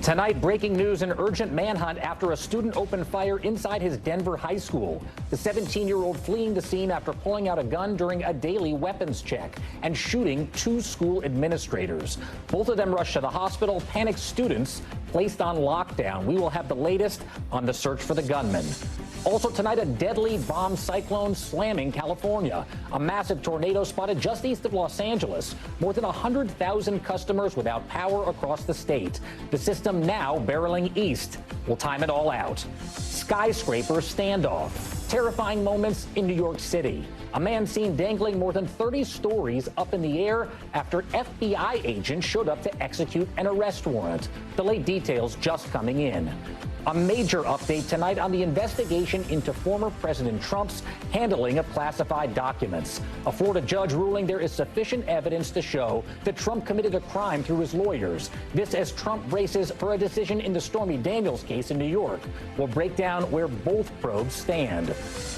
Tonight, breaking news: an urgent manhunt after a student opened fire inside his Denver high school. The 17-year-old fleeing the scene after pulling out a gun during a daily weapons check and shooting 2 school administrators. Both of them rushed to the hospital. Panicked students placed on lockdown. We will have the latest on the search for the gunman. Also tonight, a deadly bomb cyclone slamming California. A massive tornado spotted just east of Los Angeles. More than 100,000 customers without power across the state. The system now barreling east. We'll time it all out. Skyscraper standoff. Terrifying moments in New York City. A man seen dangling more than 30 stories up in the air after FBI agents showed up to execute an arrest warrant. The late details just coming in. A major update tonight on the investigation into former President Trump's handling of classified documents. A Florida judge ruling there is sufficient evidence to show that Trump committed a crime through his lawyers. This as Trump braces for a decision in the Stormy Daniels case in New York. We'll break down where both probes stand.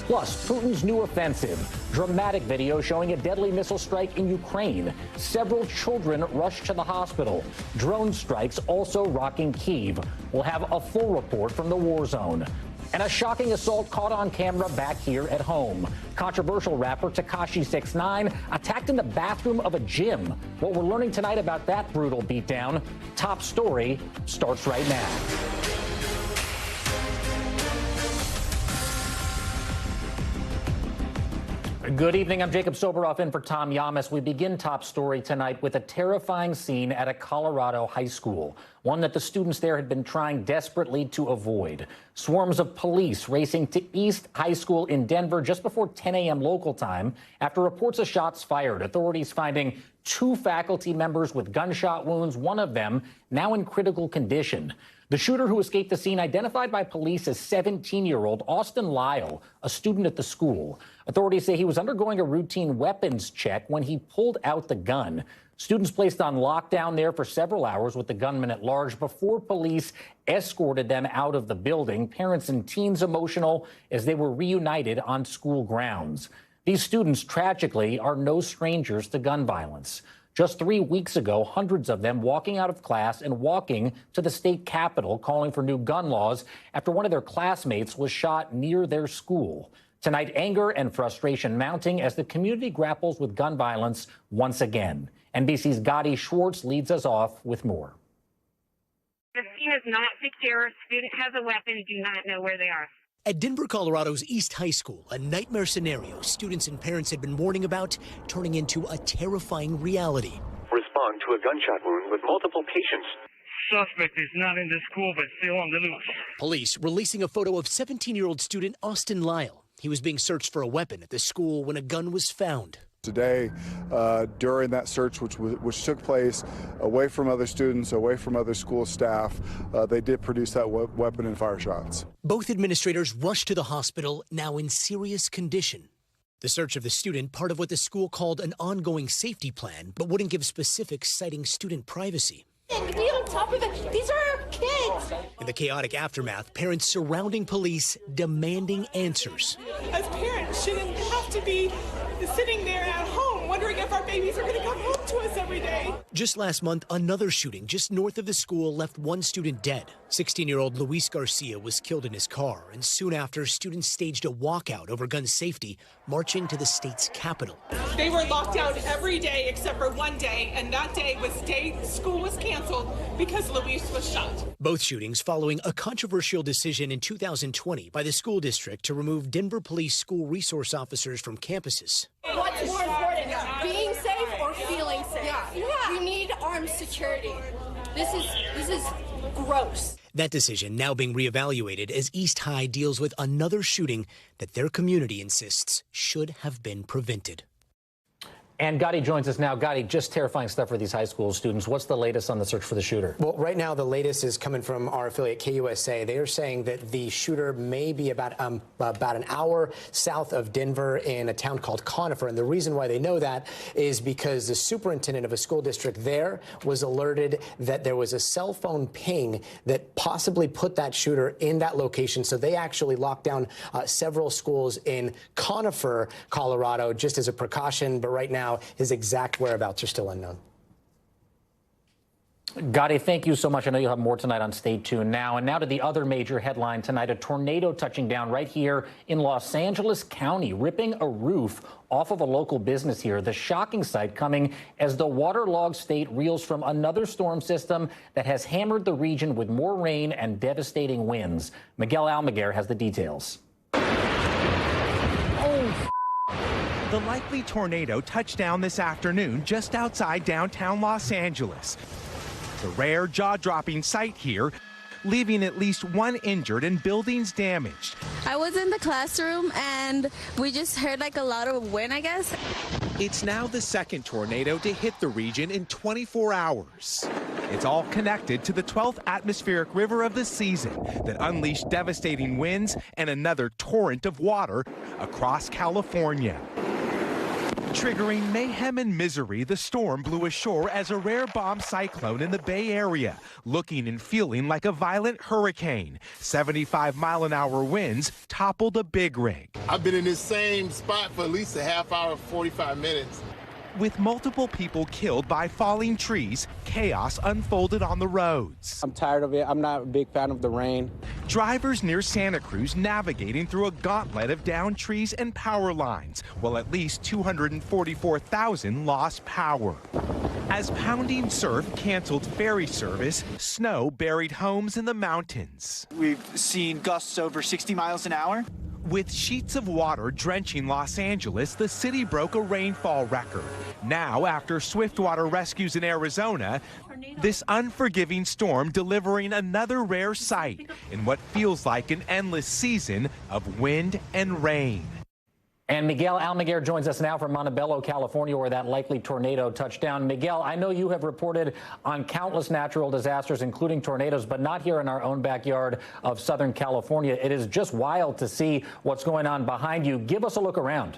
Plus, Putin's new offensive. Dramatic video showing a deadly missile strike in Ukraine. Several children rushed to the hospital. Drone strikes also rocking Kyiv. We'll have a full report from the war zone. And a shocking assault caught on camera back here at home. Controversial rapper Tekashi 6ix9ine attacked in the bathroom of a gym. What we're learning tonight about that brutal beatdown. Top story starts right now. Good evening. I'm Jacob Soboroff in for Tom Llamas. We begin Top Story tonight with a terrifying scene at a Colorado high school, one that the students there had been trying desperately to avoid. Swarms of police racing to East High School in Denver just before 10 a.m. local time after reports of shots fired. Authorities finding 2 faculty members with gunshot wounds, one of them now in critical condition. The shooter who escaped the scene identified by police as 17-year-old Austin Lyle, a student at the school. Authorities say he was undergoing a routine weapons check when he pulled out the gun. Students placed on lockdown there for several hours with the gunman at large before police escorted them out of the building. Parents and teens emotional as they were reunited on school grounds. These students, tragically, are no strangers to gun violence. Just 3 weeks ago, hundreds of them walking out of class and walking to the state capitol calling for new gun laws after one of their classmates was shot near their school. Tonight, anger and frustration mounting as the community grapples with gun violence once again. NBC's Gotti Schwartz leads us off with more. The scene is not secure. Student has a weapon, do not know where they are. At Denver, Colorado's East High School, a nightmare scenario students and parents had been warning about turning into a terrifying reality. Respond to a gunshot wound with multiple patients. Suspect is not in the school but still on the loose. Police releasing a photo of 17-year-old student Austin Lyle. He was being searched for a weapon at the school when a gun was found. Today, during that search, which took place away from other students, away from other school staff, they did produce that weapon and fire shots. Both administrators rushed to the hospital, now in serious condition. The search of the student, part of what the school called an ongoing safety plan, but wouldn't give specifics citing student privacy. And be on top of it. These are our kids. In the chaotic aftermath, parents surrounding police demanding answers. As parents shouldn't have to be sitting there at home wondering if our babies are going to come home to us every day. Just last month, another shooting just north of the school left one student dead. 16-year-old Luis Garcia was killed in his car, and soon after, students staged a walkout over gun safety, marching to the state's capital. They were locked down every day except for one day, and that day school was canceled because Luis was shot. Both shootings following a controversial decision in 2020 by the school district to remove Denver police school resource officers from campuses. What's more important, being safe or feeling safe? Yeah. We need armed security. This is gross. That decision now being reevaluated as East High deals with another shooting that their community insists should have been prevented. And Gotti joins us now. Gotti, just terrifying stuff for these high school students. What's the latest on the search for the shooter? Well, right now, the latest is coming from our affiliate KUSA. They are saying that the shooter may be about an hour south of Denver in a town called Conifer. And the reason why they know that is because the superintendent of a school district there was alerted that there was a cell phone ping that possibly put that shooter in that location. So they actually locked down several schools in Conifer, Colorado, just as a precaution. But right now, his exact whereabouts are still unknown. Gotti, thank you so much. I know you'll have more tonight on Stay Tuned Now. And now to the other major headline tonight, a tornado touching down right here in Los Angeles County, ripping a roof off of a local business here. The shocking sight coming as the waterlogged state reels from another storm system that has hammered the region with more rain and devastating winds. Miguel Almaguer has the details. The likely tornado touched down this afternoon just outside downtown Los Angeles. The rare jaw-dropping sight here, leaving at least one injured and buildings damaged. I was in the classroom and we just heard like a lot of wind, I guess. It's now the second tornado to hit the region in 24 hours. It's all connected to the 12th atmospheric river of the season that unleashed devastating winds and another torrent of water across California. Triggering mayhem and misery, the storm blew ashore as a rare bomb cyclone in the Bay Area, looking and feeling like a violent hurricane. 75-mile-an-hour winds toppled a big rig. I've been in this same spot for at least a half hour, 45 minutes. With multiple people killed by falling trees, chaos unfolded on the roads. I'm tired of it. I'm not a big fan of the rain. Drivers near Santa Cruz navigating through a gauntlet of downed trees and power lines, while at least 244,000 lost power. As pounding surf canceled ferry service, snow buried homes in the mountains. We've seen gusts over 60 miles an hour. With sheets of water drenching Los Angeles, the city broke a rainfall record. Now, after swiftwater rescues in Arizona, this unforgiving storm delivering another rare sight in what feels like an endless season of wind and rain. And Miguel Almaguer joins us now from Montebello, California, where that likely tornado touched down. Miguel, I know you have reported on countless natural disasters, including tornadoes, but not here in our own backyard of Southern California. It is just wild to see what's going on behind you. Give us a look around.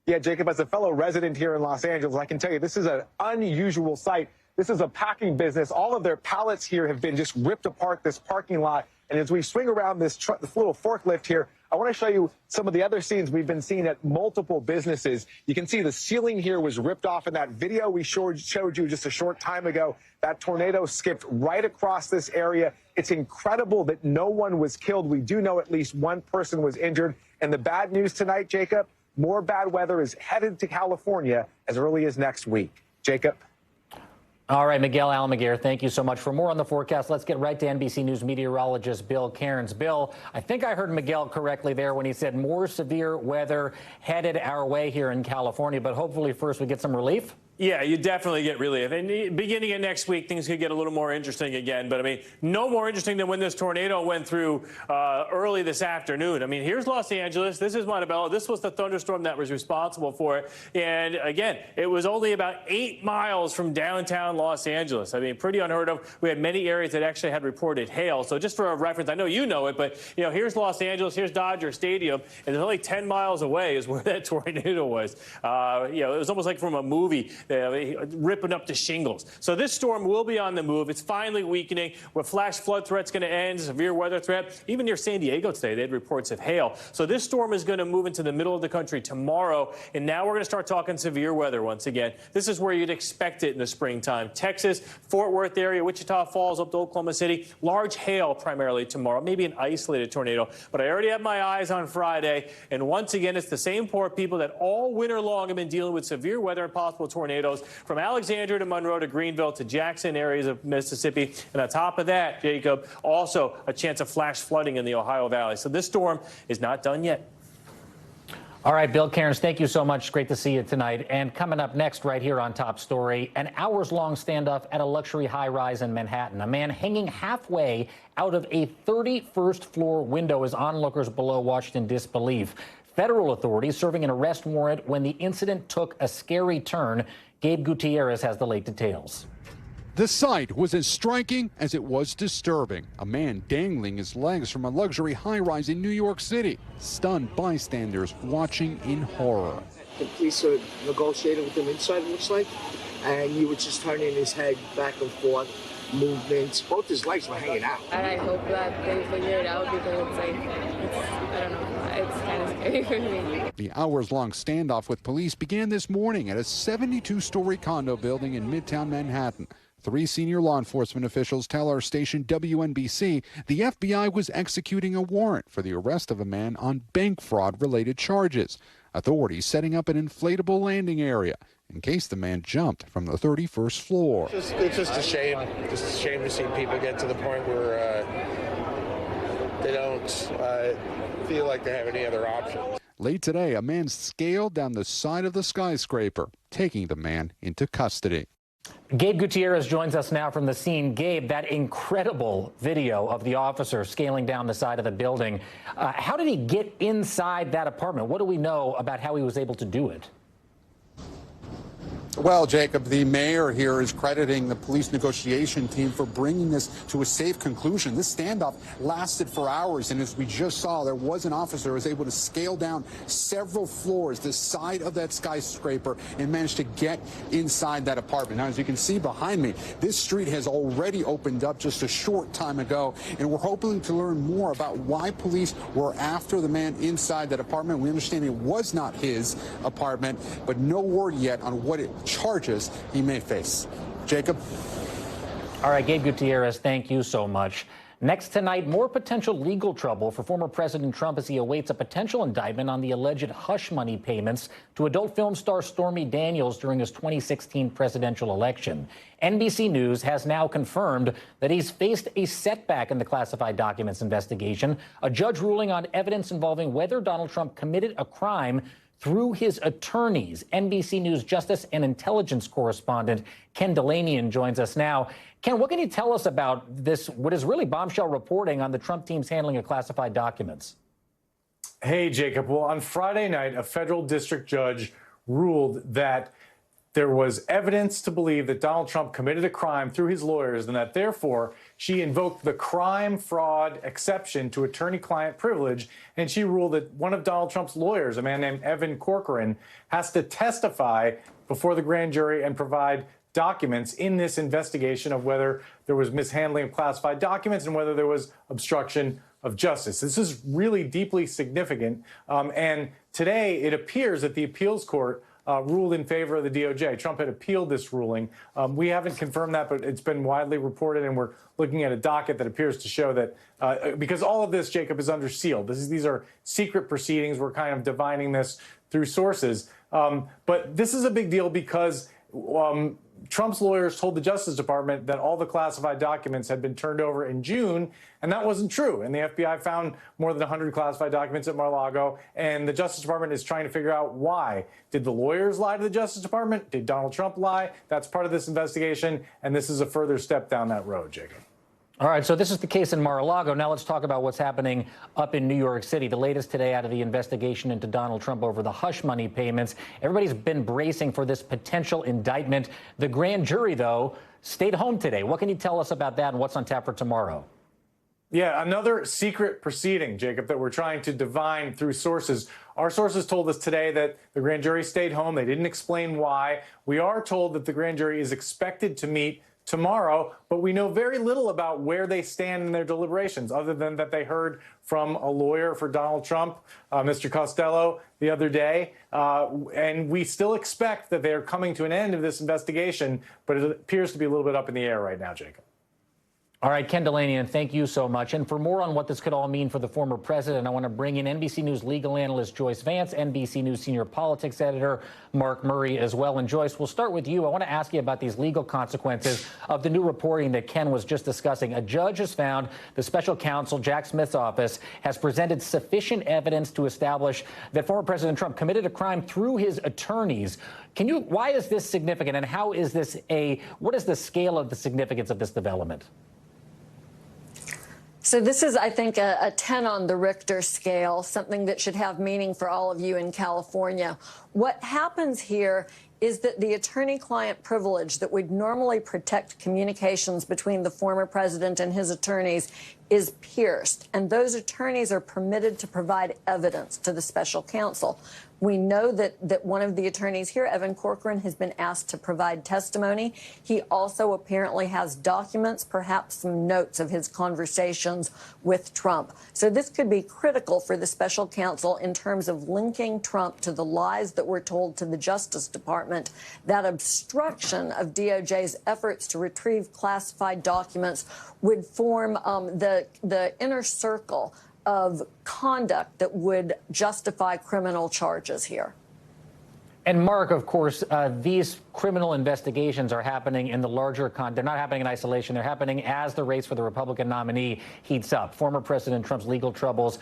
Yeah, Jacob, as a fellow resident here in Los Angeles, I can tell you this is an unusual sight. This is a packing business. All of their pallets here have been just ripped apart, this parking lot. And as we swing around this little forklift here, I want to show you some of the other scenes we've been seeing at multiple businesses. You can see the ceiling here was ripped off in that video we showed you just a short time ago. That tornado skipped right across this area. It's incredible that no one was killed. We do know at least one person was injured. And the bad news tonight, Jacob, more bad weather is headed to California as early as next week. Jacob. All right, Miguel Almaguer, thank you so much. For more on the forecast, let's get right to NBC News meteorologist Bill Cairns. Bill, I think I heard Miguel correctly there when he said more severe weather headed our way here in California, but hopefully first we get some relief. Yeah, you definitely get relief. And beginning of next week, things could get a little more interesting again. But, I mean, no more interesting than when this tornado went through early this afternoon. I mean, here's Los Angeles. This is Montebello. This was the thunderstorm that was responsible for it. And, again, it was only about 8 miles from downtown Los Angeles. I mean, pretty unheard of. We had many areas that actually had reported hail. So just for a reference, I know you know it, but, you know, here's Los Angeles. Here's Dodger Stadium. And it's only 10 miles away is where that tornado was. You know, it was almost like from a movie. Ripping up the shingles. So this storm will be on the move. It's finally weakening. With flash flood threat's going to end, severe weather threat. Even near San Diego today, they had reports of hail. So this storm is going to move into the middle of the country tomorrow. And now we're going to start talking severe weather once again. This is where you'd expect it in the springtime. Texas, Fort Worth area, Wichita Falls up to Oklahoma City. Large hail primarily tomorrow. Maybe an isolated tornado. But I already have my eyes on Friday. And once again, it's the same poor people that all winter long have been dealing with severe weather and possible tornadoes. From Alexandria to Monroe to Greenville to Jackson areas of Mississippi. And on top of that, Jacob, also a chance of flash flooding in the Ohio Valley. So this storm is not done yet. All right, Bill Cairns, thank you so much. Great to see you tonight. And coming up next right here on Top Story, an hours-long standoff at a luxury high-rise in Manhattan. A man hanging halfway out of a 31st floor window as onlookers below watched in disbelief. Federal authorities serving an arrest warrant when the incident took a scary turn. Gabe Gutierrez has the late details. The sight was as striking as it was disturbing. A man dangling his legs from a luxury high-rise in New York City. Stunned bystanders watching in horror. The police are negotiating with him inside, it looks like, and he was just turning his head back and forth, movements. Both his legs were hanging out. And I hope that they figure it out because I don't know. it's kind of scary for me. The hours-long standoff with police began this morning at a 72-story condo building in Midtown Manhattan. 3 senior law enforcement officials tell our station WNBC the FBI was executing a warrant for the arrest of a man on bank fraud-related charges. Authorities setting up an inflatable landing area in case the man jumped from the 31st floor. It's just a shame. Just a shame to see people get to the point where they don't feel like they have any other options. Late today, a man scaled down the side of the skyscraper, taking the man into custody. Gabe Gutierrez joins us now from the scene. Gabe, that incredible video of the officer scaling down the side of the building. How did he get inside that apartment? What do we know about how he was able to do it? Well, Jacob, the mayor here is crediting the police negotiation team for bringing this to a safe conclusion. This standoff lasted for hours, and as we just saw, there was an officer who was able to scale down several floors, the side of that skyscraper, and managed to get inside that apartment. Now, as you can see behind me, this street has already opened up just a short time ago, and we're hoping to learn more about why police were after the man inside that apartment. We understand it was not his apartment, but no word yet on what charges he may face. Jacob? All right, Gabe Gutierrez, thank you so much. Next tonight, more potential legal trouble for former President Trump as he awaits a potential indictment on the alleged hush money payments to adult film star Stormy Daniels during his 2016 presidential election. NBC News has now confirmed that he's faced a setback in the classified documents investigation, a judge ruling on evidence involving whether Donald Trump committed a crime through his attorneys. NBC News Justice and Intelligence correspondent Ken Delanian joins us now. Ken, what can you tell us about this, what is really bombshell reporting on the Trump team's handling of classified documents? Hey, Jacob. Well, on Friday night, a federal district judge ruled that there was evidence to believe that Donald Trump committed a crime through his lawyers and that, therefore, she invoked the crime fraud exception to attorney-client privilege, and she ruled that one of Donald Trump's lawyers, a man named Evan Corcoran, has to testify before the grand jury and provide documents in this investigation of whether there was mishandling of classified documents and whether there was obstruction of justice. This is really deeply significant, and today it appears that the appeals court ruled in favor of the DOJ. Trump had appealed this ruling. We haven't confirmed that, but it's been widely reported, and we're looking at a docket that appears to show that, because all of this, Jacob, is under seal. These are secret proceedings. We're kind of divining this through sources. But this is a big deal because Trump's lawyers told the Justice Department that all the classified documents had been turned over in June, and that wasn't true. And the FBI found more than 100 classified documents at Mar-a-Lago, and the Justice Department is trying to figure out why. Did the lawyers lie to the Justice Department? Did Donald Trump lie? That's part of this investigation, and this is a further step down that road, Jacob. All right, so this is the case in Mar-a-Lago. Now let's talk about what's happening up in New York City. The latest today out of the investigation into Donald Trump over the hush money payments. Everybody's been bracing for this potential indictment. The grand jury, though, stayed home today. What can you tell us about that and what's on tap for tomorrow? Yeah, another secret proceeding, Jacob, that we're trying to divine through sources. Our sources told us today that the grand jury stayed home. They didn't explain why. We are told that the grand jury is expected to meet tomorrow, but we know very little about where they stand in their deliberations, other than that they heard from a lawyer for Donald Trump, Mr. Costello, the other day. And we still expect that they are coming to an end of this investigation, but it appears to be a little bit up in the air right now, Jacob. All right, Ken Delanian, thank you so much. And for more on what this could all mean for the former president, I want to bring in NBC News legal analyst Joyce Vance, NBC News senior politics editor Mark Murray as well. And Joyce, we'll start with you. I want to ask you about these legal consequences of the new reporting that Ken was just discussing. A judge has found the special counsel, Jack Smith's office, has presented sufficient evidence to establish that former President Trump committed a crime through his attorneys. Why is this significant, and how is this what is the scale of the significance of this development? So this is, I think, a 10 on the Richter scale, something that should have meaning for all of you in California. What happens here is that the attorney-client privilege that would normally protect communications between the former president and his attorneys is pierced, and those attorneys are permitted to provide evidence to the special counsel. We know that one of the attorneys here, Evan Corcoran, has been asked to provide testimony. He also apparently has documents, perhaps some notes of his conversations with Trump. So this could be critical for the special counsel in terms of linking Trump to the lies that were told to the Justice Department. That obstruction of DOJ's efforts to retrieve classified documents would form the inner circle of conduct that would justify criminal charges here. And Mark, of course, these criminal investigations are happening in the larger they're not happening in isolation. They're happening as the race for the Republican nominee heats up. Former President Trump's legal troubles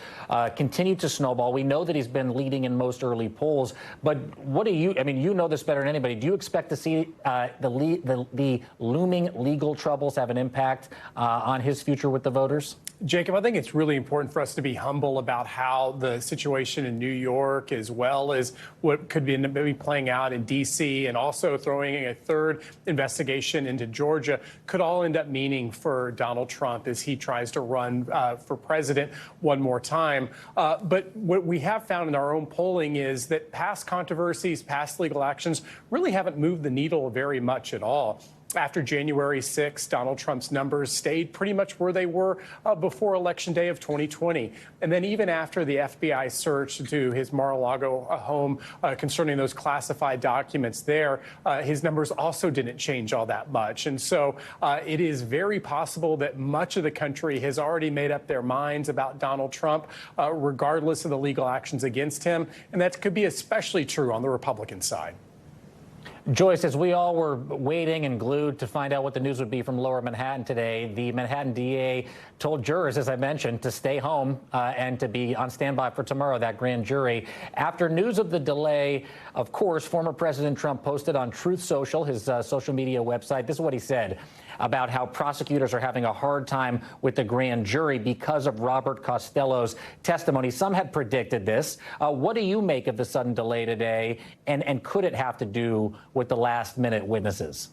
continue to snowball. We know that he's been leading in most early polls. But what do you, I mean, you know this better than anybody. Do you expect to see the looming legal troubles have an impact on his future with the voters? Jacob, I think it's really important for us to be humble about how the situation in New York, as well as what could be maybe playing out in D.C. and also throwing a third investigation into Georgia, could all end up meaning for Donald Trump as he tries to run for president one more time. But what we have found in our own polling is that past controversies, past legal actions really haven't moved the needle very much at all. After January 6th, Donald Trump's numbers stayed pretty much where they were before Election Day of 2020. And then even after the FBI search to his Mar-a-Lago home concerning those classified documents there, his numbers also didn't change all that much. And so it is very possible that much of the country has already made up their minds about Donald Trump, regardless of the legal actions against him. And that could be especially true on the Republican side. Joyce, as we all were waiting and glued to find out what the news would be from Lower Manhattan today, the Manhattan DA told jurors, as I mentioned, to stay home and to be on standby for tomorrow, that grand jury. After news of the delay, of course, former President Trump posted on Truth Social, his social media website. This is what he said about how prosecutors are having a hard time with the grand jury because of Robert Costello's testimony. Some had predicted this. What do you make of the sudden delay today, and could it have to do with the last-minute witnesses?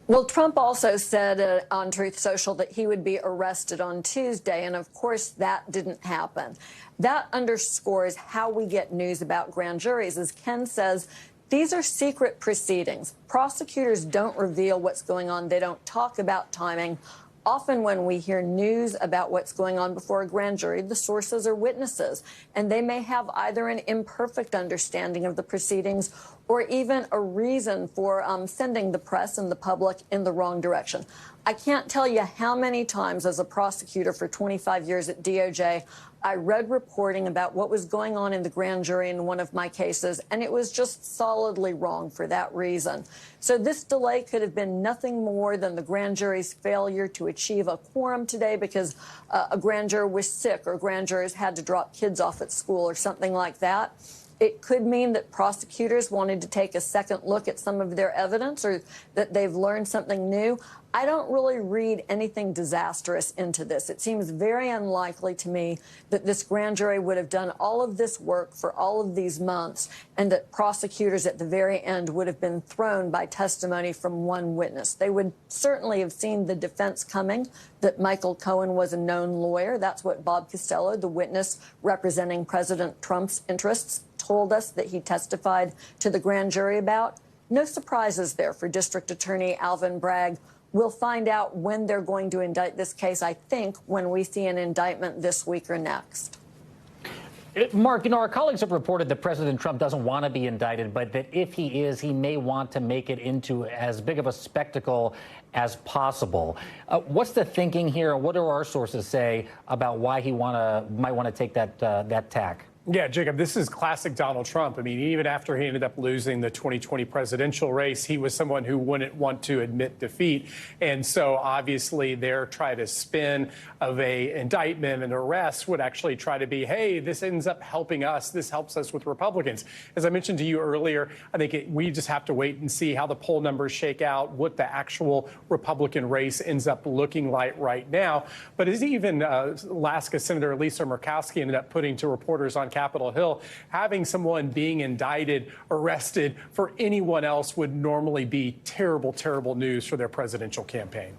Well, Trump also said on Truth Social that he would be arrested on Tuesday, and of course that didn't happen. That underscores how we get news about grand juries. As Ken says, these are secret proceedings. Prosecutors don't reveal what's going on. They don't talk about timing. Often when we hear news about what's going on before a grand jury, the sources are witnesses, and they may have either an imperfect understanding of the proceedings or even a reason for sending the press and the public in the wrong direction. I can't tell you how many times as a prosecutor for 25 years at DOJ, I read reporting about what was going on in the grand jury in one of my cases, and it was just solidly wrong for that reason. So this delay could have been nothing more than the grand jury's failure to achieve a quorum today because a grand juror was sick or grand jurors had to drop kids off at school or something like that. It could mean that prosecutors wanted to take a second look at some of their evidence or that they've learned something new. I don't really read anything disastrous into this. It seems very unlikely to me that this grand jury would have done all of this work for all of these months and that prosecutors at the very end would have been thrown by testimony from one witness. They would certainly have seen the defense coming, that Michael Cohen was a known lawyer. That's what Bob Costello, the witness representing President Trump's interests, told us that he testified to the grand jury about. No surprises there for District Attorney Alvin Bragg. We'll find out when they're going to indict this case, I think, when we see an indictment this week or next. Mark, you know, our colleagues have reported that President Trump doesn't want to be indicted, but that if he is, he may want to make it into as big of a spectacle as possible. What's the thinking here? What do our sources say about why he might want to take that tack? Yeah, Jacob, this is classic Donald Trump. I mean, even after he ended up losing the 2020 presidential race, he was someone who wouldn't want to admit defeat. And so obviously their try to spin of a indictment and arrest would actually try to be, hey, this ends up helping us. This helps us with Republicans. As I mentioned to you earlier, I think we just have to wait and see how the poll numbers shake out, what the actual Republican race ends up looking like right now. But as even Alaska Senator Lisa Murkowski ended up putting to reporters on Capitol Hill, having someone being indicted, arrested for anyone else would normally be terrible, terrible news for their presidential campaign.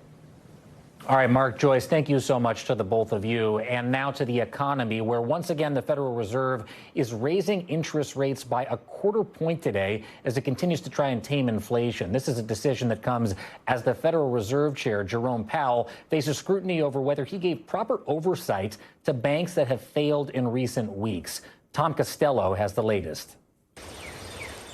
All right, Mark, Joyce, thank you so much to the both of you. And now to the economy, where once again the Federal Reserve is raising interest rates by a quarter point today as it continues to try and tame inflation. This is a decision that comes as the Federal Reserve Chair, Jerome Powell, faces scrutiny over whether he gave proper oversight to banks that have failed in recent weeks. Tom Costello has the latest.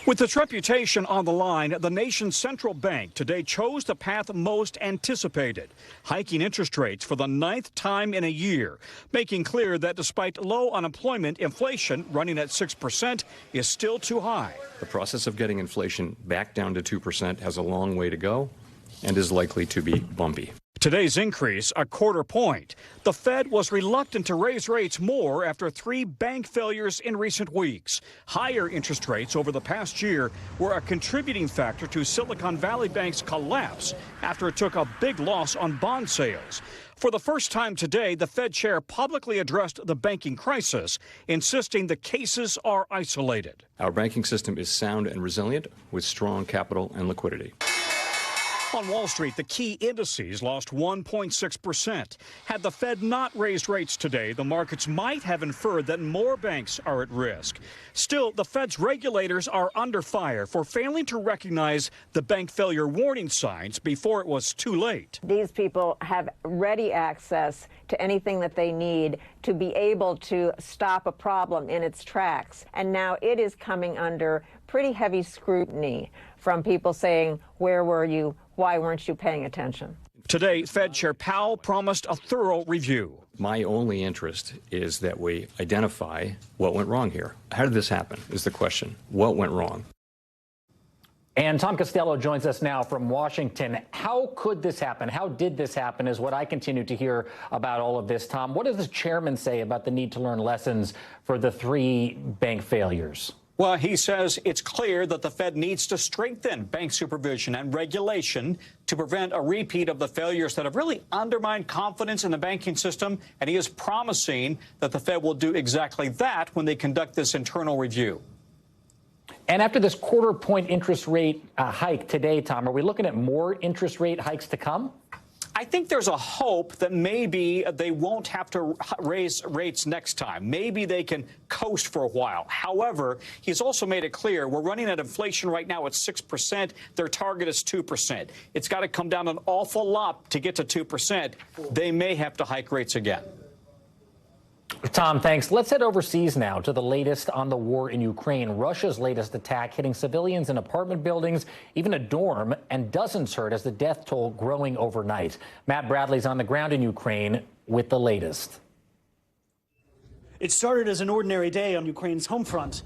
With its reputation on the line, the nation's central bank today chose the path most anticipated, hiking interest rates for the 9th time in a year, making clear that despite low unemployment, inflation running at 6% is still too high. The process of getting inflation back down to 2% has a long way to go and is likely to be bumpy. Today's increase, a quarter point. The Fed was reluctant to raise rates more after 3 bank failures in recent weeks. Higher interest rates over the past year were a contributing factor to Silicon Valley Bank's collapse after it took a big loss on bond sales. For the first time today, the Fed chair publicly addressed the banking crisis, insisting the cases are isolated. Our banking system is sound and resilient with strong capital and liquidity. On Wall Street, the key indices lost 1.6%. Had the Fed not raised rates today, the markets might have inferred that more banks are at risk. Still, the Fed's regulators are under fire for failing to recognize the bank failure warning signs before it was too late. These people have ready access to anything that they need to be able to stop a problem in its tracks. And now it is coming under pretty heavy scrutiny from people saying, where were you? Why weren't you paying attention? Today, Fed Chair Powell promised a thorough review. My only interest is that we identify what went wrong here. How did this happen is the question. What went wrong? And Tom Costello joins us now from Washington. How could this happen? How did this happen is what I continue to hear about all of this. Tom, what does the chairman say about the need to learn lessons for the 3 bank failures? Well, he says it's clear that the Fed needs to strengthen bank supervision and regulation to prevent a repeat of the failures that have really undermined confidence in the banking system. And he is promising that the Fed will do exactly that when they conduct this internal review. And after this quarter point interest rate hike today, Tom, are we looking at more interest rate hikes to come? I think there's a hope that maybe they won't have to raise rates next time. Maybe they can coast for a while. However, he's also made it clear we're running at inflation right now at 6%. Their target is 2%. It's got to come down an awful lot to get to 2%. They may have to hike rates again. Tom, thanks. Let's head overseas now to the latest on the war in Ukraine. Russia's latest attack hitting civilians in apartment buildings, even a dorm, and dozens hurt as the death toll growing overnight. Matt Bradley's on the ground in Ukraine with the latest. It started as an ordinary day on Ukraine's home front,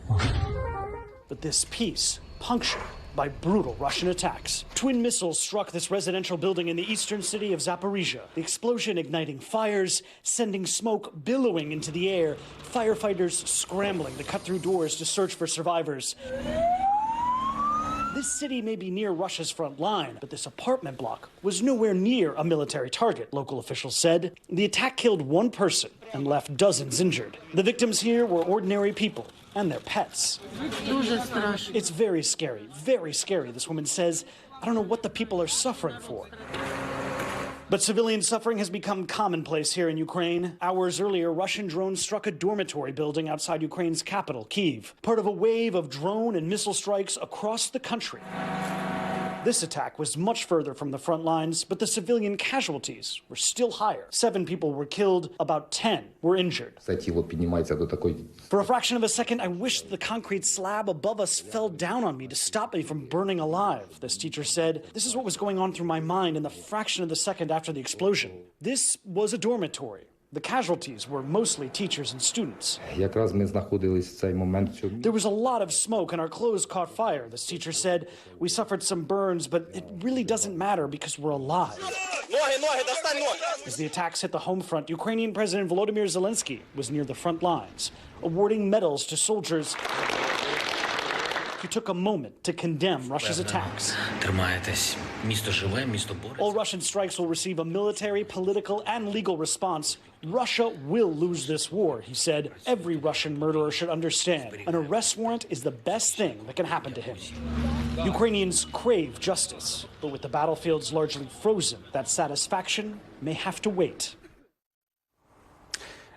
but this peace punctured by brutal Russian attacks. Twin missiles struck this residential building in the eastern city of Zaporizhia, the explosion igniting fires, sending smoke billowing into the air, firefighters scrambling to cut through doors to search for survivors. This city may be near Russia's front line, but this apartment block was nowhere near a military target, local officials said. The attack killed 1 person and left dozens injured. The victims here were ordinary people and their pets. It's very scary, this woman says. I don't know what the people are suffering for. But civilian suffering has become commonplace here in Ukraine. Hours earlier, Russian drones struck a dormitory building outside Ukraine's capital, Kyiv, part of a wave of drone and missile strikes across the country. This attack was much further from the front lines, but the civilian casualties were still higher. 7 people were killed, about 10 were injured. For a fraction of a second, I wished the concrete slab above us fell down on me to stop me from burning alive, this teacher said. This is what was going on through my mind in the fraction of the second after the explosion. This was a dormitory. The casualties were mostly teachers and students. There was a lot of smoke and our clothes caught fire, this teacher said. We suffered some burns, but it really doesn't matter because we're alive. As the attacks hit the home front, Ukrainian President Volodymyr Zelensky was near the front lines, awarding medals to soldiers. He took a moment to condemn Russia's attacks. All Russian strikes will receive a military, political, and legal response. Russia will lose this war, he said. Every Russian murderer should understand. An arrest warrant is the best thing that can happen to him. Ukrainians crave justice, but with the battlefields largely frozen, that satisfaction may have to wait.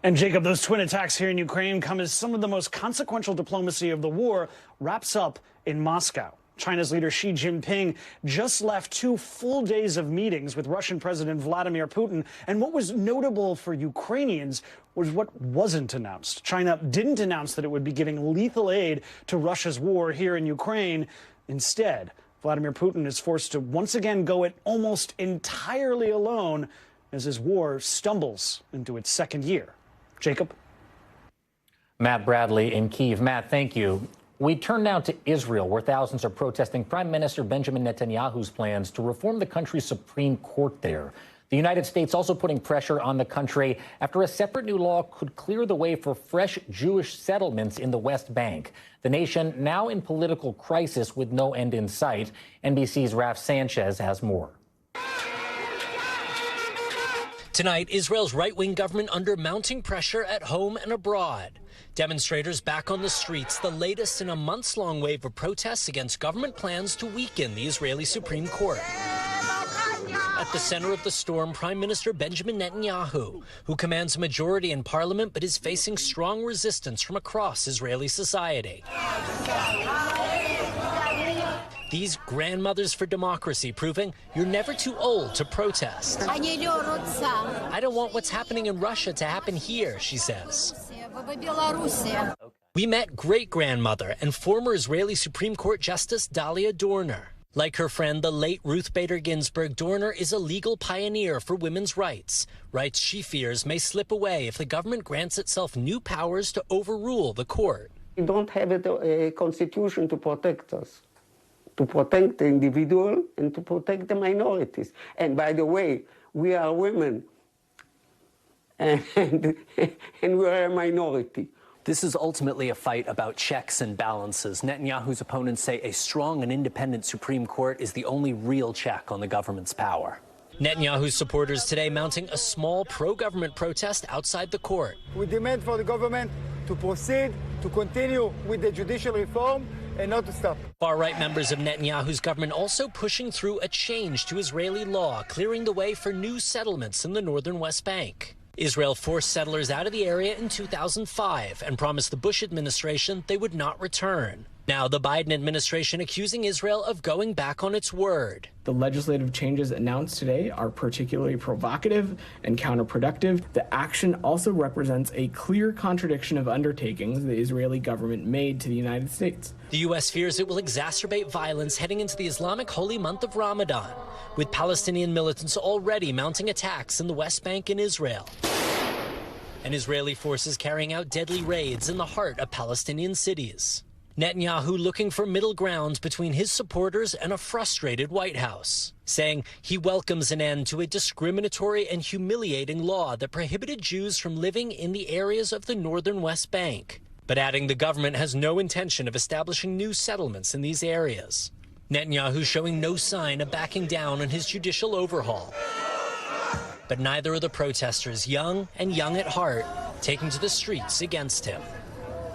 And Jacob, those twin attacks here in Ukraine come as some of the most consequential diplomacy of the war wraps up in Moscow. China's leader Xi Jinping just left 2 full days of meetings with Russian President Vladimir Putin. And what was notable for Ukrainians was what wasn't announced. China didn't announce that it would be giving lethal aid to Russia's war here in Ukraine. Instead, Vladimir Putin is forced to once again go it almost entirely alone as his war stumbles into its second year. Jacob? Matt Bradley in Kyiv. Matt, thank you. We turn now to Israel, where thousands are protesting Prime Minister Benjamin Netanyahu's plans to reform the country's Supreme Court there. The United States also putting pressure on the country after a separate new law could clear the way for fresh Jewish settlements in the West Bank. The nation now in political crisis with no end in sight. NBC's Raf Sanchez has more. Tonight, Israel's right-wing government under mounting pressure at home and abroad. Demonstrators back on the streets, the latest in a months-long wave of protests against government plans to weaken the Israeli Supreme Court. At the center of the storm, Prime Minister Benjamin Netanyahu, who commands a majority in parliament but is facing strong resistance from across Israeli society. These grandmothers for democracy proving you're never too old to protest. I don't want what's happening in Russia to happen here, she says. We met great-grandmother and former Israeli Supreme Court Justice Dalia Dorner. Like her friend, the late Ruth Bader Ginsburg, Dorner is a legal pioneer for women's rights. Rights she fears may slip away if the government grants itself new powers to overrule the court. We don't have a constitution to protect us, to protect the individual and to protect the minorities. And by the way, we are women, and we are a minority. This is ultimately a fight about checks and balances. Netanyahu's opponents say a strong and independent Supreme Court is the only real check on the government's power. Netanyahu's supporters today mounting a small pro-government protest outside the court. We demand for the government to proceed, to continue with the judicial reform and not to stop. Far-right members of Netanyahu's government also pushing through a change to Israeli law, clearing the way for new settlements in the northern West Bank. Israel forced settlers out of the area in 2005 and promised the Bush administration they would not return. Now the Biden administration accusing Israel of going back on its word. The legislative changes announced today are particularly provocative and counterproductive. The action also represents a clear contradiction of undertakings the Israeli government made to the United States. The U.S. fears it will exacerbate violence heading into the Islamic holy month of Ramadan, with Palestinian militants already mounting attacks in the West Bank and Israel. And Israeli forces carrying out deadly raids in the heart of Palestinian cities. Netanyahu looking for middle ground between his supporters and a frustrated White House, saying he welcomes an end to a discriminatory and humiliating law that prohibited Jews from living in the areas of the northern West Bank, but adding the government has no intention of establishing new settlements in these areas. Netanyahu showing no sign of backing down on his judicial overhaul. But neither are the protesters, young and young at heart, taking to the streets against him.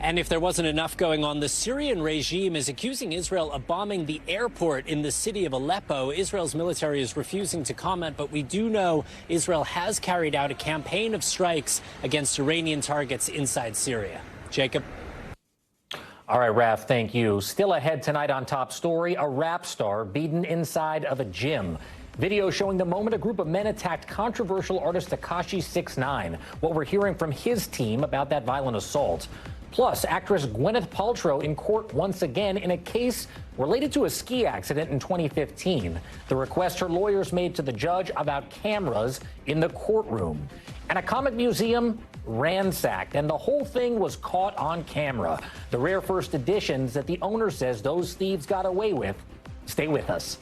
And if there wasn't enough going on, the Syrian regime is accusing Israel of bombing the airport in the city of Aleppo. Israel's military is refusing to comment, but we do know Israel has carried out a campaign of strikes against Iranian targets inside Syria. Jacob? All right, Raf, thank you. Still ahead tonight on Top Story, a rap star beaten inside of a gym. Video showing the moment a group of men attacked controversial artist Tekashi 6ix9ine. What we're hearing from his team about that violent assault. Plus, actress Gwyneth Paltrow in court once again in a case related to a ski accident in 2015. The request her lawyers made to the judge about cameras in the courtroom. And a comic museum ransacked, and the whole thing was caught on camera. The rare first editions that the owner says those thieves got away with. Stay with us.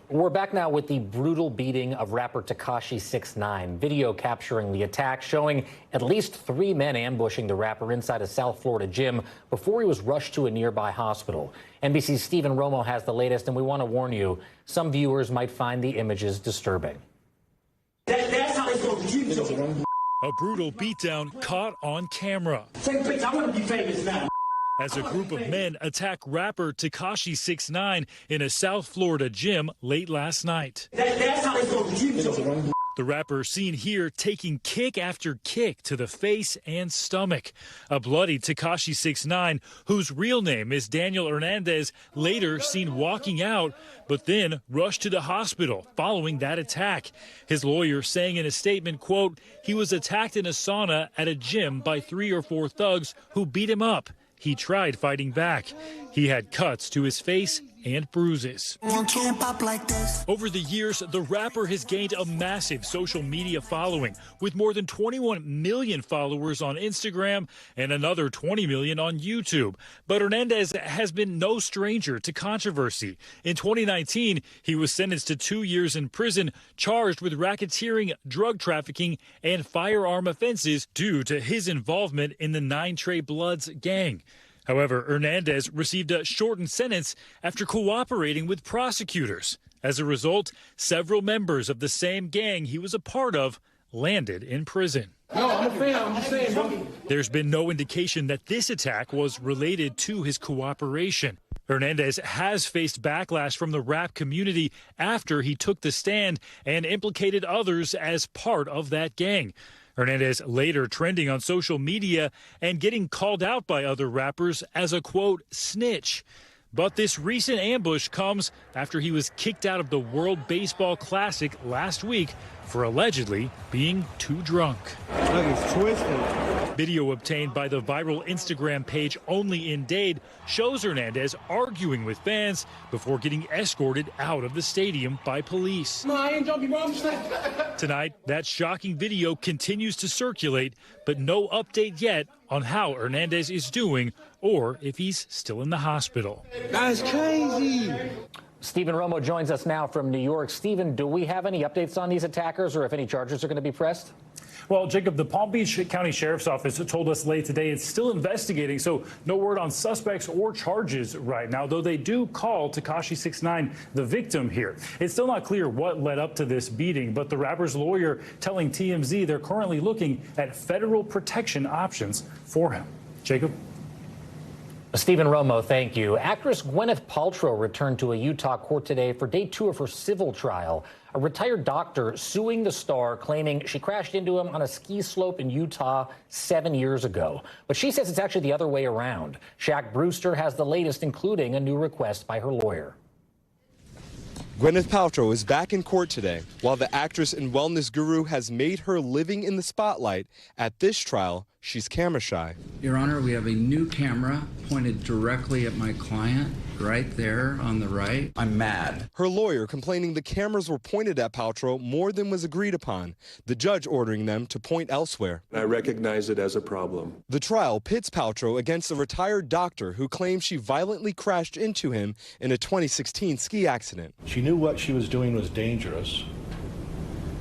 We're back now with the brutal beating of rapper Tekashi 6ix9ine. Video capturing the attack showing at least 3 men ambushing the rapper inside a South Florida gym before he was rushed to a nearby hospital. NBC's Stephen Romo has the latest, and we want to warn you, some viewers might find the images disturbing. That's how it's going to keep. A brutal beatdown caught on camera. Take a picture. I want to be famous now. As a group of men attack rapper Tekashi 6ix9ine in a South Florida gym late last night. That's how they go to you. The rapper seen here taking kick after kick to the face and stomach. A bloody Tekashi 6ix9ine, whose real name is Daniel Hernandez, later seen walking out, but then rushed to the hospital following that attack. His lawyer saying in a statement, quote, he was attacked in a sauna at a gym by 3 or 4 thugs who beat him up. He tried fighting back. He had cuts to his face and bruises. Over the years, the rapper has gained a massive social media following with more than 21 million followers on Instagram and another 20 million on YouTube. But Hernandez has been no stranger to controversy. In 2019, he was sentenced to 2 years in prison, charged with racketeering, drug trafficking, and firearm offenses due to his involvement in the 9 Trey Bloods gang. However, Hernandez received a shortened sentence after cooperating with prosecutors. As a result, several members of the same gang he was a part of landed in prison. No, I'm a fan. I'm just saying, bro. There's been no indication that this attack was related to his cooperation. Hernandez has faced backlash from the rap community after he took the stand and implicated others as part of that gang. Hernandez later trending on social media and getting called out by other rappers as a, quote, snitch. But this recent ambush comes after he was kicked out of the World Baseball Classic last week for allegedly being too drunk. Look, it's twisted. Video obtained by the viral Instagram page Only in Dade shows Hernandez arguing with fans before getting escorted out of the stadium by police. No, I ain't joking, bro. I'm just saying. Tonight, that shocking video continues to circulate, but no update yet on how Hernandez is doing or if he's still in the hospital. That's crazy. Stephen Romo joins us now from New York. Stephen, do we have any updates on these attackers or if any charges are going to be pressed? Well, Jacob, the Palm Beach County Sheriff's Office told us late today it's still investigating, so no word on suspects or charges right now, though they do call Tekashi 6ix9ine the victim here. It's still not clear what led up to this beating, but the rapper's lawyer telling TMZ they're currently looking at federal protection options for him. Jacob? Stephen Romo, thank you. Actress Gwyneth Paltrow returned to a Utah court today for day 2 of her civil trial. A retired doctor suing the star, claiming she crashed into him on a ski slope in Utah 7 years ago. But she says it's actually the other way around. Shaq Brewster has the latest, including a new request by her lawyer. Gwyneth Paltrow is back in court today. While the actress and wellness guru has made her living in the spotlight, at this trial, she's camera shy. Your Honor, we have a new camera pointed directly at my client, right there on the right. I'm mad. Her lawyer complaining the cameras were pointed at Paltrow more than was agreed upon, the judge ordering them to point elsewhere. I recognize it as a problem. The trial pits Paltrow against a retired doctor who claims she violently crashed into him in a 2016 ski accident. She knew what she was doing was dangerous.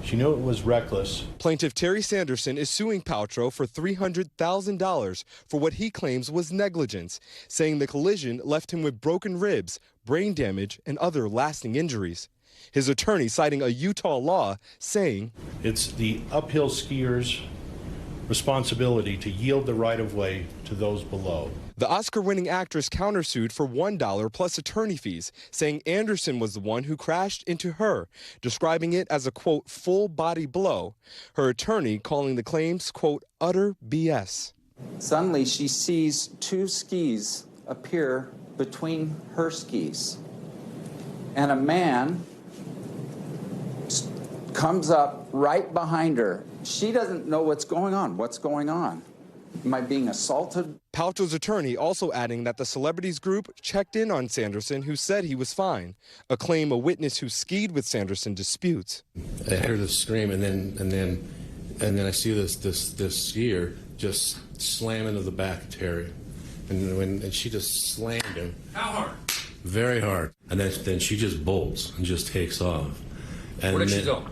She knew it was reckless. Plaintiff Terry Sanderson is suing Paltrow for $300,000 for what he claims was negligence, saying the collision left him with broken ribs, brain damage, and other lasting injuries. His attorney citing a Utah law saying, "It's the uphill skier's responsibility to yield the right-of-way to those below." The Oscar-winning actress countersued for $1 plus attorney fees, saying Anderson was the one who crashed into her, describing it as a, quote, full-body blow. Her attorney calling the claims, quote, utter BS. Suddenly, she sees 2 skis appear between her skis. And a man comes up right behind her. She doesn't know what's going on. What's going on? Am I being assaulted? Paltrow's attorney also adding that the celebrities group checked in on Sanderson, who said he was fine, a claim a witness who skied with Sanderson disputes. I heard a scream, and then I see this skier just slam into the back of Terry, and she just slammed him. How hard? Very hard. And then she just bolts and just takes off. And where did she go?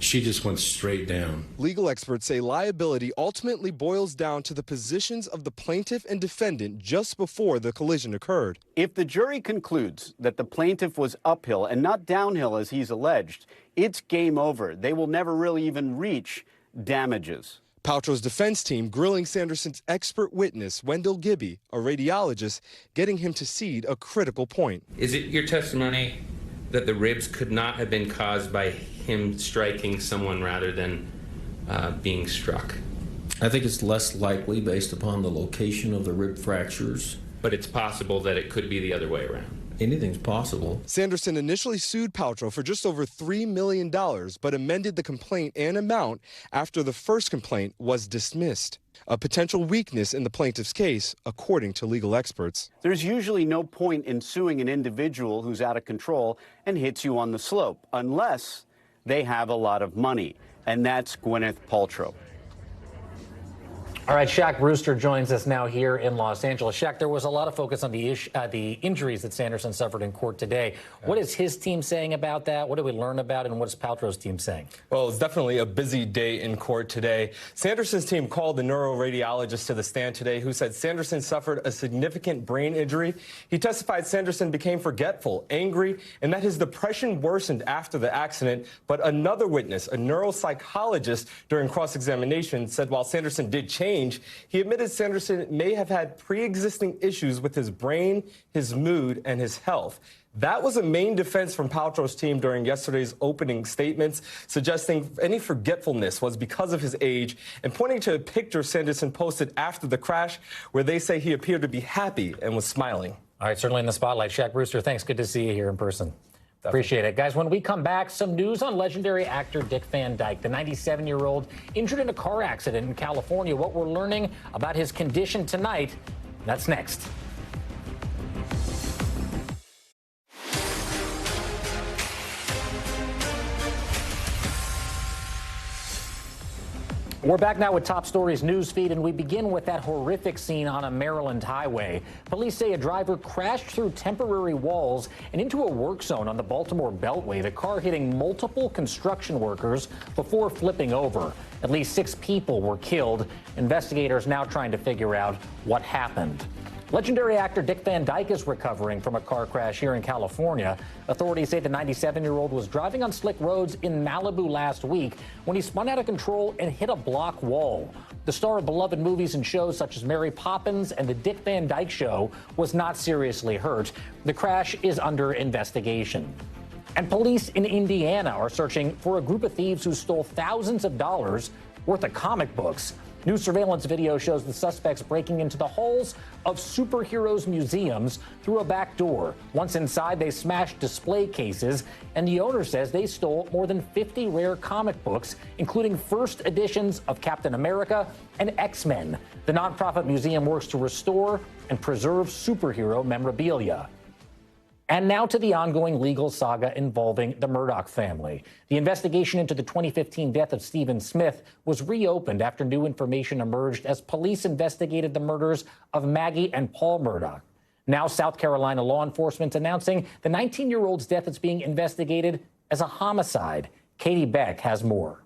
She just went straight down. Legal experts say liability ultimately boils down to the positions of the plaintiff and defendant just before the collision occurred. If the jury concludes that the plaintiff was uphill and not downhill as he's alleged, it's game over. They will never really even reach damages. Paltrow's defense team grilling Sanderson's expert witness, Wendell Gibby, a radiologist, getting him to cede a critical point. Is it your testimony that the ribs could not have been caused by him striking someone rather than being struck? I think it's less likely based upon the location of the rib fractures. But it's possible that it could be the other way around. Anything's possible. Sanderson initially sued Paltrow for just over $3 million, but amended the complaint and amount after the first complaint was dismissed. A potential weakness in the plaintiff's case, according to legal experts. There's usually no point in suing an individual who's out of control and hits you on the slope, unless they have a lot of money. And that's Gwyneth Paltrow. All right, Shaq Brewster joins us now here in Los Angeles. Shaq, there was a lot of focus on the injuries that Sanderson suffered in court today. What is his team saying about that? What did we learn about it, and what is Paltrow's team saying? Well, it's definitely a busy day in court today. Sanderson's team called the neuroradiologist to the stand today, who said Sanderson suffered a significant brain injury. He testified Sanderson became forgetful, angry, and that his depression worsened after the accident. But another witness, a neuropsychologist, during cross-examination, said while Sanderson did change, he admitted Sanderson may have had pre-existing issues with his brain, his mood, and his health. That was a main defense from Paltrow's team during yesterday's opening statements, suggesting any forgetfulness was because of his age and pointing to a picture Sanderson posted after the crash where they say he appeared to be happy and was smiling. All right, certainly in the spotlight. Shaq Brewster, thanks. Good to see you here in person. Appreciate it. Guys, when we come back, some news on legendary actor Dick Van Dyke, the 97-year-old injured in a car accident in California. What we're learning about his condition tonight, that's next. We're back now with Top Stories news feed, and we begin with that horrific scene on a Maryland highway. Police say a driver crashed through temporary walls and into a work zone on the Baltimore Beltway, the car hitting multiple construction workers before flipping over. At least 6 people were killed. Investigators now trying to figure out what happened. Legendary actor Dick Van Dyke is recovering from a car crash here in California. Authorities say the 97-year-old was driving on slick roads in Malibu last week when he spun out of control and hit a block wall. The star of beloved movies and shows such as Mary Poppins and The Dick Van Dyke Show was not seriously hurt. The crash is under investigation. And police in Indiana are searching for a group of thieves who stole thousands of dollars worth of comic books. New surveillance video shows the suspects breaking into the halls of superheroes' museums through a back door. Once inside, they smashed display cases, and the owner says they stole more than 50 rare comic books, including first editions of Captain America and X-Men. The nonprofit museum works to restore and preserve superhero memorabilia. And now to the ongoing legal saga involving the Murdaugh family. The investigation into the 2015 death of Stephen Smith was reopened after new information emerged as police investigated the murders of Maggie and Paul Murdaugh. Now South Carolina law enforcement announcing the 19-year-old's death is being investigated as a homicide. Katie Beck has more.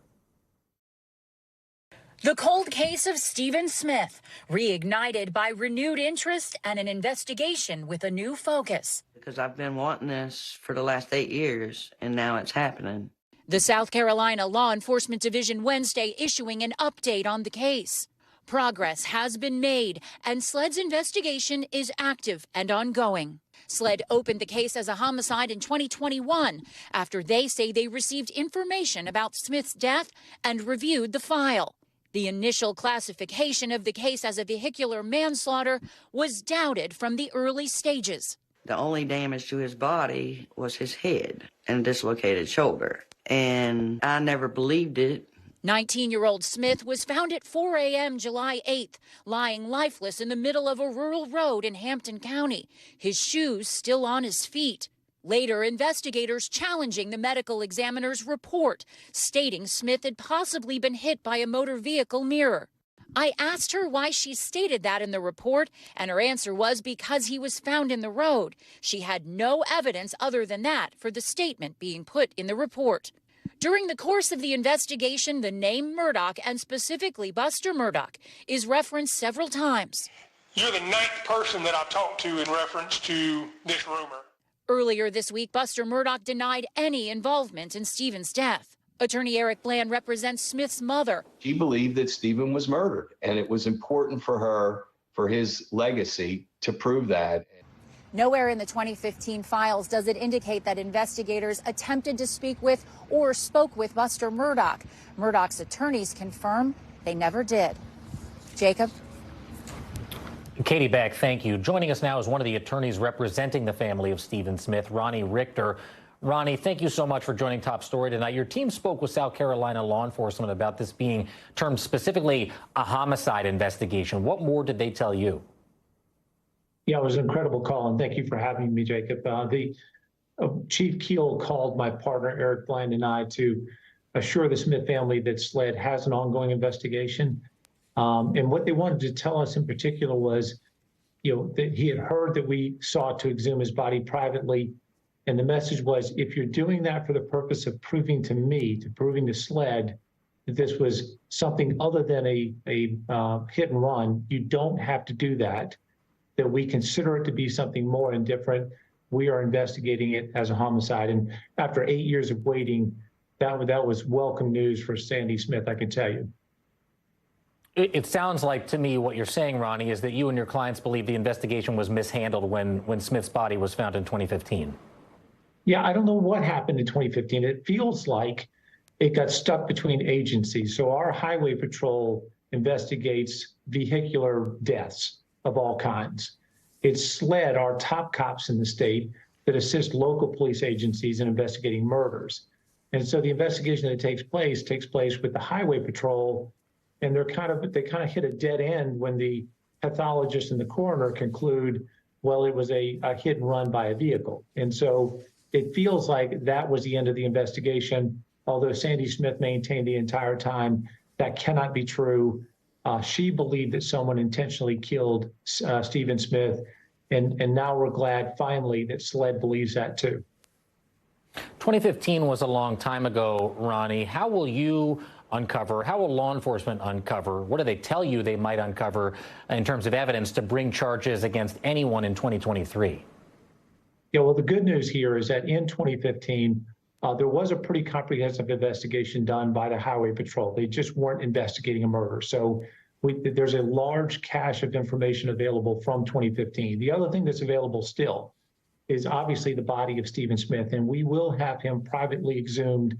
The cold case of Stephen Smith, reignited by renewed interest and an investigation with a new focus. Because I've been wanting this for the last 8 years, and now it's happening. The South Carolina Law Enforcement Division Wednesday issuing an update on the case. Progress has been made, and SLED's investigation is active and ongoing. SLED opened the case as a homicide in 2021 after they say they received information about Smith's death and reviewed the file. The initial classification of the case as a vehicular manslaughter was doubted from the early stages. The only damage to his body was his head and a dislocated shoulder, and I never believed it. 19-year-old Smith was found at 4 a.m. July 8th, lying lifeless in the middle of a rural road in Hampton County, his shoes still on his feet. Later, investigators challenging the medical examiner's report, stating Smith had possibly been hit by a motor vehicle mirror. I asked her why she stated that in the report, and her answer was because he was found in the road. She had no evidence other than that for the statement being put in the report. During the course of the investigation, the name Murdaugh, and specifically Buster Murdaugh, is referenced several times. You're the 9th person that I've talked to in reference to this rumor. Earlier this week, Buster Murdaugh denied any involvement in Stephen's death. Attorney Eric Bland represents Smith's mother. She believed that Stephen was murdered, and it was important for her, for his legacy, to prove that. Nowhere in the 2015 files does it indicate that investigators attempted to speak with or spoke with Buster Murdaugh. Murdaugh's attorneys confirm they never did. Jacob? Katie Beck, thank you. Joining us now is one of the attorneys representing the family of Stephen Smith, Ronnie Richter. Ronnie, thank you so much for joining Top Story tonight. Your team spoke with South Carolina law enforcement about this being termed specifically a homicide investigation. What more did they tell you? Yeah, it was an incredible call, and thank you for having me, Jacob. Chief Keel called my partner, Eric Bland, and I to assure the Smith family that SLED has an ongoing investigation. And what they wanted to tell us in particular was, that he had heard that we sought to exhume his body privately. And the message was, if you're doing that for the purpose of proving to me, proving to SLED, that this was something other than a hit and run, you don't have to do that. That we consider it to be something more and different. We are investigating it as a homicide. And after 8 years of waiting, that was welcome news for Sandy Smith, I can tell you. It sounds like to me what you're saying, Ronnie, is that you and your clients believe the investigation was mishandled when Smith's body was found in 2015. Yeah, I don't know what happened in 2015. It feels like it got stuck between agencies. So our highway patrol investigates vehicular deaths of all kinds. It's SLED, our top cops in the state, that assist local police agencies in investigating murders. And so the investigation that takes place with the highway patrol, and they kind of hit a dead end when the pathologist and the coroner conclude, well, it was a hit and run by a vehicle. And so it feels like that was the end of the investigation, although Sandy Smith maintained the entire time that cannot be true. She believed that someone intentionally killed Stephen Smith, and now we're glad finally that SLED believes that too. 2015 was a long time ago, Ronnie. How will you uncover, how will law enforcement uncover, what do they tell you they might uncover in terms of evidence to bring charges against anyone in 2023? Yeah, well, the good news here is that in 2015, there was a pretty comprehensive investigation done by the Highway Patrol. They just weren't investigating a murder. So there's a large cache of information available from 2015. The other thing that's available still is obviously the body of Stephen Smith, and we will have him privately exhumed,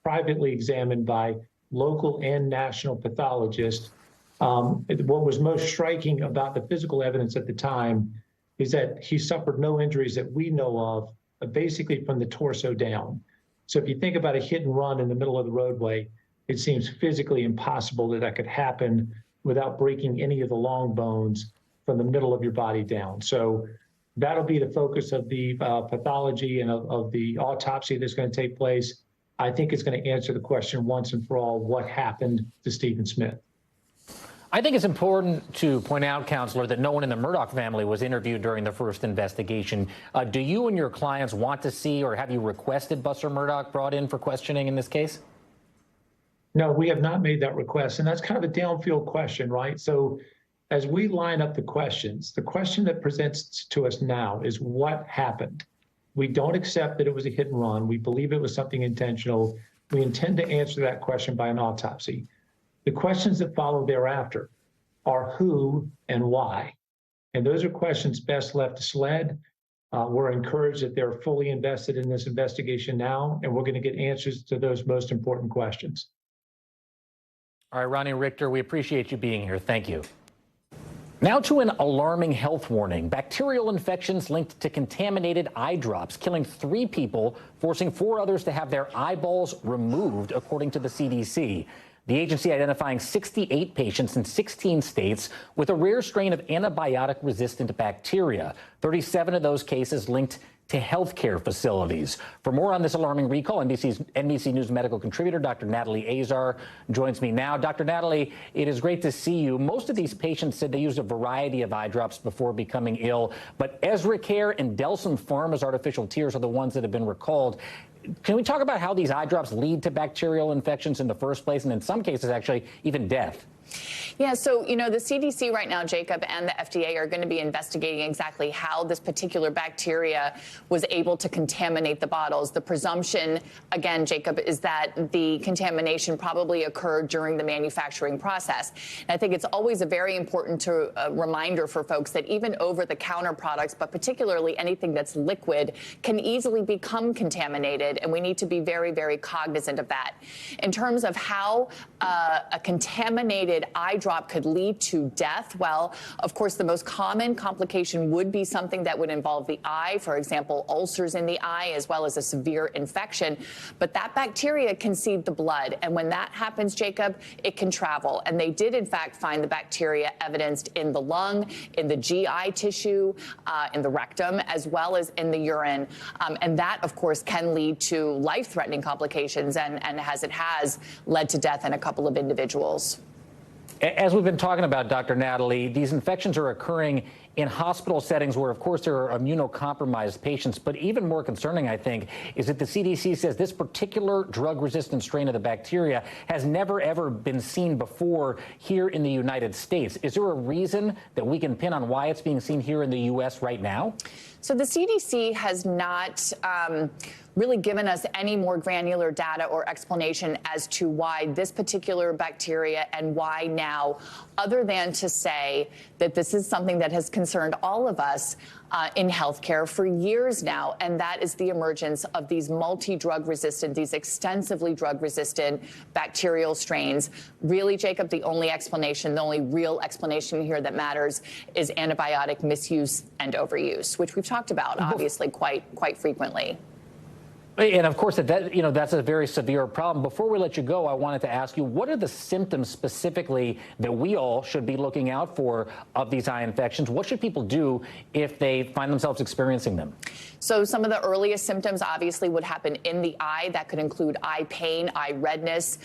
privately examined by local and national pathologists. What was most striking about the physical evidence at the time is that he suffered no injuries that we know of, basically from the torso down. So if you think about a hit and run in the middle of the roadway, it seems physically impossible that could happen without breaking any of the long bones from the middle of your body down. So that'll be the focus of the pathology and of the autopsy that's going to take place. I think it's going to answer the question once and for all, what happened to Stephen Smith? I think it's important to point out, Counselor, that no one in the Murdaugh family was interviewed during the first investigation. Do you and your clients want to see, or have you requested Buster Murdaugh brought in for questioning in this case? No, we have not made that request. And that's kind of a downfield question, right? So as we line up the questions, the question that presents to us now is what happened? We don't accept that it was a hit and run. We believe it was something intentional. We intend to answer that question by an autopsy. The questions that follow thereafter are who and why. And those are questions best left to SLED. We're encouraged that they're fully invested in this investigation now, and we're going to get answers to those most important questions. All right, Ronnie Richter, we appreciate you being here. Thank you. Now to an alarming health warning. Bacterial infections linked to contaminated eye drops, killing 3 people, forcing 4 others to have their eyeballs removed, according to the CDC. The agency identifying 68 patients in 16 states with a rare strain of antibiotic-resistant bacteria. 37 of those cases linked to healthcare facilities. For more on this alarming recall, NBC News medical contributor Dr. Natalie Azar joins me now. Dr. Natalie, it is great to see you. Most of these patients said they used a variety of eye drops before becoming ill, but Ezra Care and Delsum Pharma's artificial tears are the ones that have been recalled. Can we talk about how these eye drops lead to bacterial infections in the first place, and in some cases, actually, even death? Yeah, so, you know, the CDC right now, Jacob, and the FDA are going to be investigating exactly how this particular bacteria was able to contaminate the bottles. The presumption, again, Jacob, is that the contamination probably occurred during the manufacturing process. And I think it's always a very important reminder for folks that even over-the-counter products, but particularly anything that's liquid, can easily become contaminated, and we need to be very, very cognizant of that. In terms of how a contaminated eye drop could lead to death, well, of course, the most common complication would be something that would involve the eye, for example, ulcers in the eye, as well as a severe infection. But that bacteria can seed the blood, and when that happens, Jacob, it can travel. And they did, in fact, find the bacteria evidenced in the lung, in the GI tissue, in the rectum, as well as in the urine. And that, of course, can lead to life-threatening complications, and as it has led to death in a couple of individuals. As we've been talking about, Dr. Natalie, these infections are occurring in hospital settings where, of course, there are immunocompromised patients. But even more concerning, I think, is that the CDC says this particular drug-resistant strain of the bacteria has never, ever been seen before here in the United States. Is there a reason that we can pin on why it's being seen here in the U.S. right now? So the CDC has not really given us any more granular data or explanation as to why this particular bacteria and why now, other than to say that this is something that has concerned all of us in healthcare for years now, and that is the emergence of these multi-drug resistant, these extensively drug resistant bacterial strains. Really, Jacob, the only explanation, the only real explanation here that matters is antibiotic misuse and overuse, which we've talked about, obviously, quite frequently. And of course, that's a very severe problem. Before we let you go, I wanted to ask you, what are the symptoms specifically that we all should be looking out for of these eye infections? What should people do if they find themselves experiencing them? So some of the earliest symptoms obviously would happen in the eye. That could include eye pain, eye redness,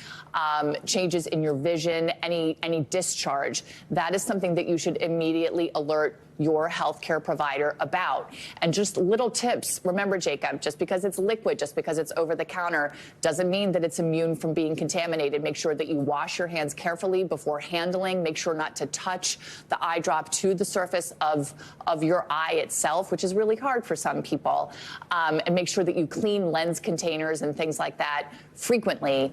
changes in your vision, any discharge. That is something that you should immediately alert your healthcare provider about. And just little tips. Remember, Jacob, just because it's liquid, just because it's over the counter, doesn't mean that it's immune from being contaminated. Make sure that you wash your hands carefully before handling. Make sure not to touch the eye drop to the surface of your eye itself, which is really hard for some people. And make sure that you clean lens containers and things like that frequently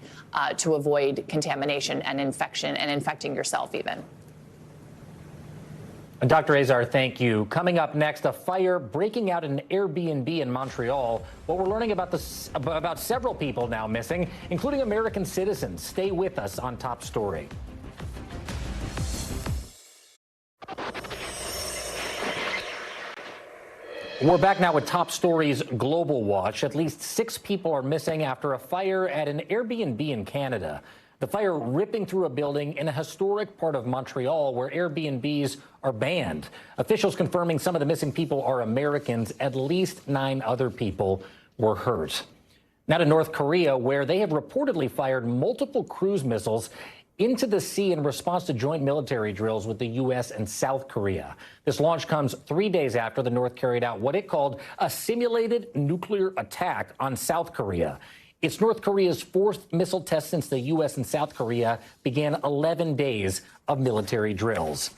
to avoid contamination and infection and infecting yourself even. Dr. Azar, thank you. Coming up next, a fire breaking out in an Airbnb in Montreal. Well, we're learning about several people now missing, including American citizens. Stay with us on Top Story. We're back now with Top Story's Global Watch. At least 6 people are missing after a fire at an Airbnb in Canada. The fire ripping through a building in a historic part of Montreal where Airbnbs are banned. Officials confirming some of the missing people are Americans. At least 9 other people were hurt. Now to North Korea, where they have reportedly fired multiple cruise missiles into the sea in response to joint military drills with the U.S. and South Korea. This launch comes 3 days after the North carried out what it called a simulated nuclear attack on South Korea. It's North Korea's 4th missile test since the U.S. and South Korea began 11 days of military drills.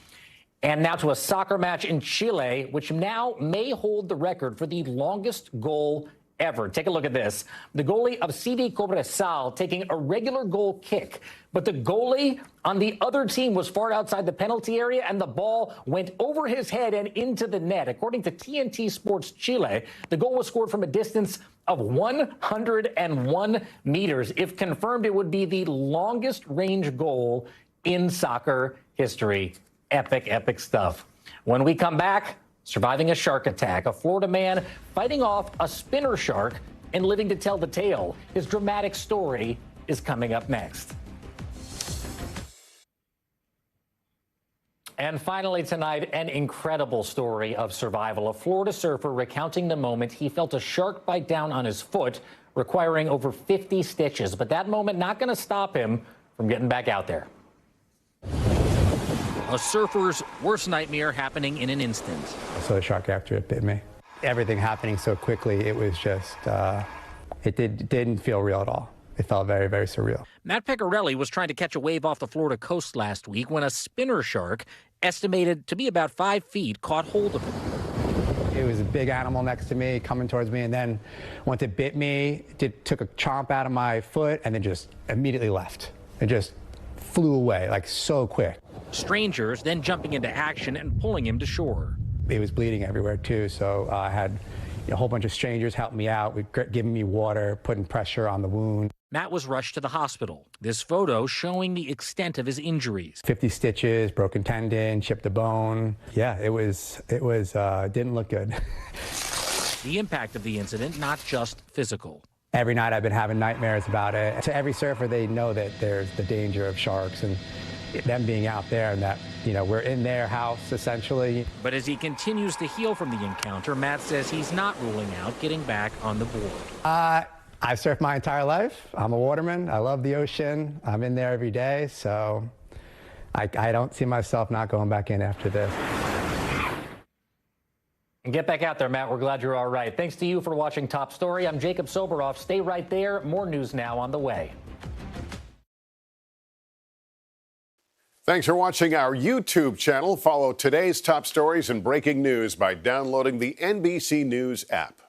And now to a soccer match in Chile, which now may hold the record for the longest goal ever. Take a look at this. The goalie of CD Cobresal taking a regular goal kick, but the goalie on the other team was far outside the penalty area and the ball went over his head and into the net. According to TNT Sports Chile, the goal was scored from a distance of 101 meters. If confirmed, it would be the longest range goal in soccer history. Epic, epic stuff. When we come back, surviving a shark attack, a Florida man fighting off a spinner shark and living to tell the tale. His dramatic story is coming up next. And finally tonight, an incredible story of survival. A Florida surfer recounting the moment he felt a shark bite down on his foot, requiring over 50 stitches. But that moment not going to stop him from getting back out there. A surfer's worst nightmare happening in an instant. I saw the shark after it bit me. Everything happening so quickly, it was just, it didn't feel real at all. it felt very, very surreal. Matt Pecorelli was trying to catch a wave off the Florida coast last week when a spinner shark, estimated to be about 5 feet, caught hold of him. It was a big animal next to me, coming towards me, and then once it bit me, it took a chomp out of my foot and then just immediately left. It just flew away, like so quick. Strangers then jumping into action and pulling him to shore. It was bleeding everywhere too, so I had a whole bunch of strangers helping me out, giving me water, putting pressure on the wound. Matt was rushed to the hospital. This photo showing the extent of his injuries. 50 stitches, broken tendon, chipped a bone. Yeah, it didn't look good. The impact of the incident, not just physical. Every night I've been having nightmares about it. To every surfer, they know that there's the danger of sharks and them being out there, and that, we're in their house essentially. But as he continues to heal from the encounter, Matt says he's not ruling out getting back on the board. I've surfed my entire life. I'm a waterman. I love the ocean. I'm in there every day, so I don't see myself not going back in after this. Get back out there, Matt. We're glad you're all right. Thanks to you for watching Top Story. I'm Jacob Soboroff. Stay right there. More news now on the way. Thanks for watching our YouTube channel. Follow today's top stories and breaking news by downloading the NBC News app.